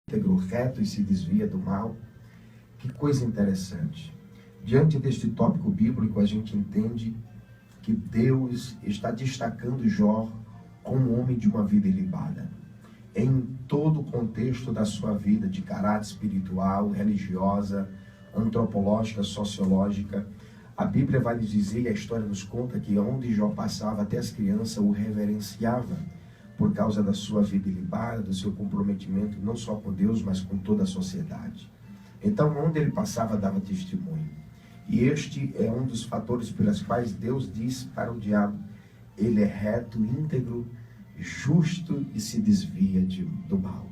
íntegro, reto e se desvia do mal. Que coisa interessante. Diante deste tópico bíblico, a gente entende que Deus está destacando Jó como um homem de uma vida ilibada. Em todo o contexto da sua vida, de caráter espiritual, religiosa, antropológica, sociológica, a Bíblia vai nos dizer, e a história nos conta, que onde Jó passava, até as crianças o reverenciavam, por causa da sua vida ilibada, do seu comprometimento, não só com Deus, mas com toda a sociedade. Então, onde ele passava, dava testemunho. E este é um dos fatores pelos quais Deus diz para o diabo: ele é reto, íntegro, justo e se desvia do mal.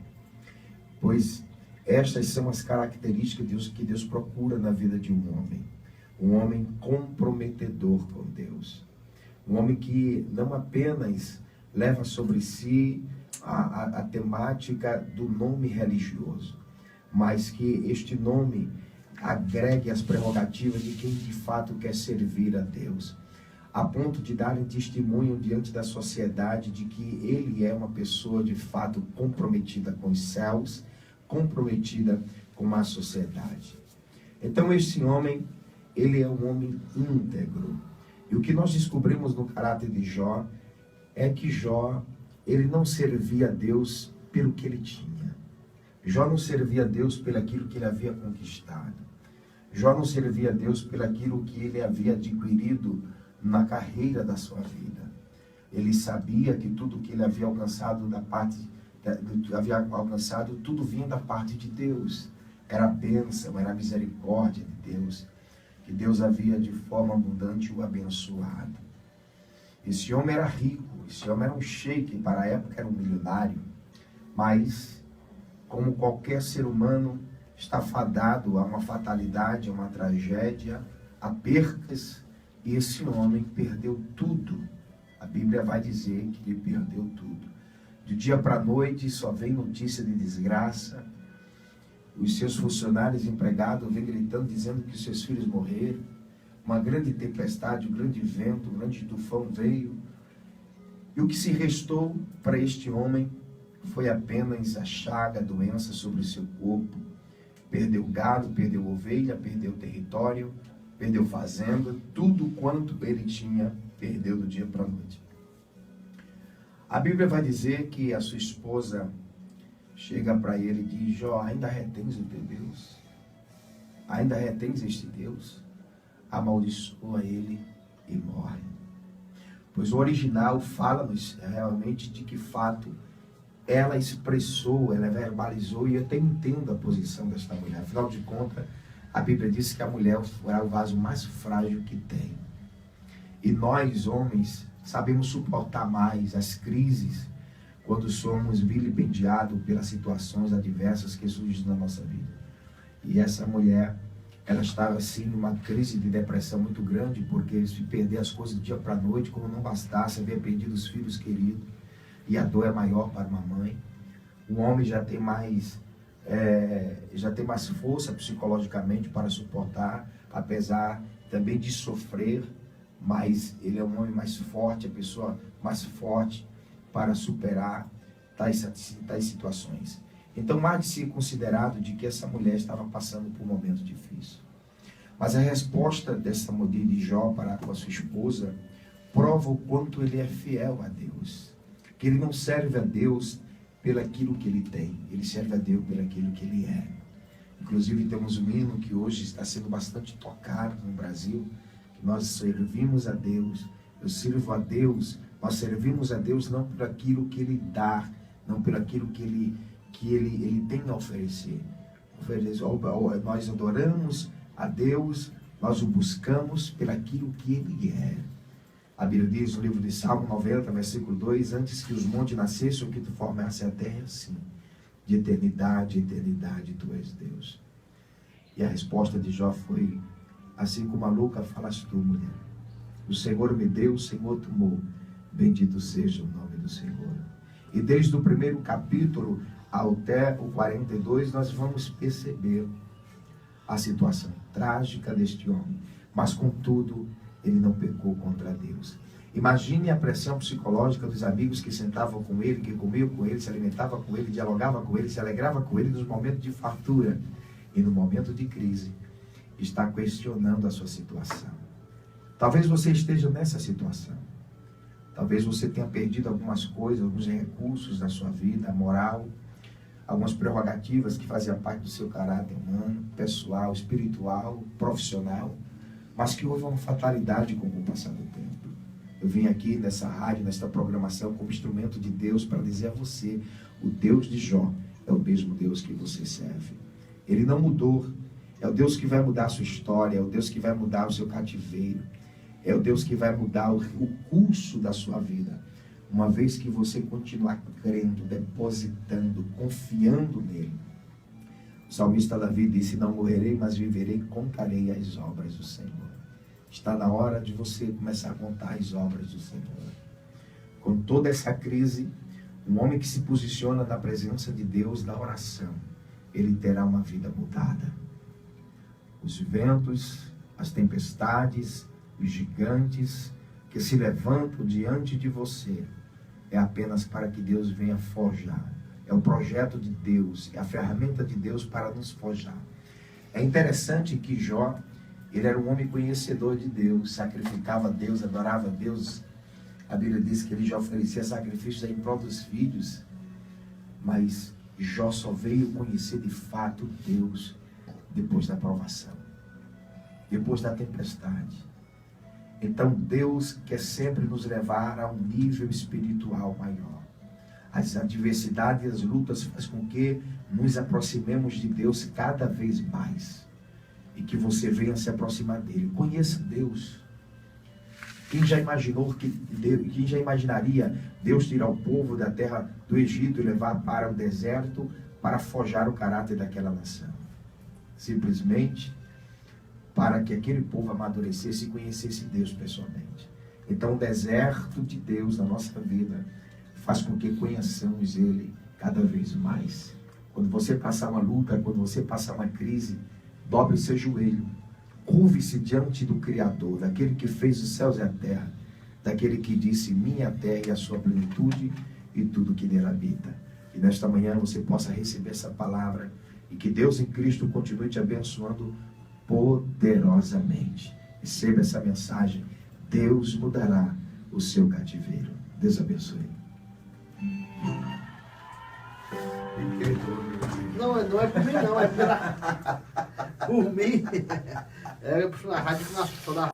Pois estas são as características que Deus procura na vida de um homem comprometedor com Deus, um homem que não apenas leva sobre si a temática do nome religioso, mas que este nome agregue as prerrogativas de quem de fato quer servir a Deus, a ponto de darem testemunho diante da sociedade de que ele é uma pessoa de fato comprometida com os céus, comprometida com a sociedade. Então este homem, ele é um homem íntegro. E o que nós descobrimos no caráter de Jó é que Jó, ele não servia a Deus pelo que ele tinha. Jó não servia a Deus pelaquilo que ele havia conquistado. Jó não servia a Deus pelaquilo que ele havia adquirido na carreira da sua vida. Ele sabia que tudo que ele havia alcançado tudo vinha da parte de Deus. Era a bênção, era a misericórdia de Deus, que Deus havia de forma abundante o abençoado. Esse homem era rico, esse homem era um sheik, para a época era um milionário, mas como qualquer ser humano, está fadado a uma fatalidade, a uma tragédia, a percas, e esse homem perdeu tudo. A Bíblia vai dizer que ele perdeu tudo. De dia para a noite só vem notícia de desgraça. Os seus funcionários, empregados, vêm gritando, dizendo que os seus filhos morreram. Uma grande tempestade, um grande vento, um grande tufão veio. E o que se restou para este homem foi apenas a chaga, a doença sobre o seu corpo. Perdeu gado, perdeu ovelha, perdeu território, perdeu fazenda, tudo quanto ele tinha, perdeu do dia para a noite. A Bíblia vai dizer que a sua esposa chega para ele e diz: Jó, ainda retens o teu Deus? Ainda retens este Deus? Amaldiçoa ele e morre. Pois o original fala-nos realmente de que fato ela expressou, ela verbalizou, e eu até entendo a posição desta mulher. Afinal de contas, a Bíblia diz que a mulher é o vaso mais frágil que tem. E nós, homens, sabemos suportar mais as crises quando somos vilipendiados pelas situações adversas que surgem na nossa vida. E essa mulher, ela estava assim numa crise de depressão muito grande, porque se perder as coisas do dia para a noite, como não bastasse, havia perdido os filhos queridos, e a dor é maior para uma mãe. O homem já tem mais força psicologicamente para suportar, apesar também de sofrer, mas ele é um homem mais forte, a pessoa mais forte para superar tais situações. Então, há de ser considerado de que essa mulher estava passando por um momento difícil. Mas a resposta dessa mulher de Jó para com a sua esposa prova o quanto ele é fiel a Deus. Que ele não serve a Deus pelaquilo que ele tem, ele serve a Deus pelaquilo que ele é. Inclusive temos um hino que hoje está sendo bastante tocado no Brasil, que nós servimos a Deus, eu sirvo a Deus, nós servimos a Deus não por aquilo que ele dá, não por aquilo que ele tem a oferecer. Nós adoramos a Deus, nós o buscamos pelaquilo que ele é. A Bíblia diz no livro de Salmo 90, versículo 2, antes que os montes nascessem, o que tu formasse a terra, assim, de eternidade em eternidade, tu és Deus. E a resposta de Jó foi: assim como a louca falas tu, mulher. O Senhor me deu, o Senhor tomou. Bendito seja o nome do Senhor. E desde o primeiro capítulo até o 42, nós vamos perceber a situação trágica deste homem. Mas, contudo, ele não pecou contra Deus. Imagine a pressão psicológica dos amigos que sentavam com ele, que comiam com ele, se alimentavam com ele, dialogavam com ele, se alegravam com ele nos momentos de fartura e no momento de crise. Está questionando a sua situação. Talvez você esteja nessa situação. Talvez você tenha perdido algumas coisas, alguns recursos da sua vida, moral, algumas prerrogativas que faziam parte do seu caráter humano, pessoal, espiritual, profissional, mas que houve uma fatalidade com o passar do tempo. Eu vim aqui nessa rádio, nesta programação, como instrumento de Deus para dizer a você, o Deus de Jó é o mesmo Deus que você serve. Ele não mudou. É o Deus que vai mudar a sua história, é o Deus que vai mudar o seu cativeiro, é o Deus que vai mudar o curso da sua vida. Uma vez que você continuar crendo, depositando, confiando nele. O salmista Davi disse, não morrerei, mas viverei e contarei as obras do Senhor. Está na hora de você começar a contar as obras do Senhor. Com toda essa crise, um homem que se posiciona na presença de Deus, na oração, ele terá uma vida mudada. Os ventos, as tempestades, os gigantes que se levantam diante de você, é apenas para que Deus venha forjar. É o projeto de Deus, é a ferramenta de Deus para nos forjar. É interessante que Jó, ele era um homem conhecedor de Deus, sacrificava a Deus, adorava a Deus. A Bíblia diz que ele já oferecia sacrifícios em prol dos filhos. Mas Jó só veio conhecer de fato Deus depois da provação, depois da tempestade. Então Deus quer sempre nos levar a um nível espiritual maior. As adversidades e as lutas fazem com que nos aproximemos de Deus cada vez mais. E que você venha se aproximar dele. Conheça Deus. Quem já imaginaria Deus tirar o povo da terra do Egito e levar para o deserto para forjar o caráter daquela nação? Simplesmente para que aquele povo amadurecesse e conhecesse Deus pessoalmente. Então o deserto de Deus na nossa vida faz com que conheçamos ele cada vez mais. Quando você passar uma luta, quando você passar uma crise, dobre o seu joelho, curve-se diante do Criador, daquele que fez os céus e a terra, daquele que disse, minha terra e a sua plenitude e tudo que nela habita. E nesta manhã você possa receber essa palavra e que Deus em Cristo continue te abençoando poderosamente. Receba essa mensagem. Deus mudará o seu cativeiro. Deus abençoe. Não é por mim não, é por mim. É a Rádio Nacional.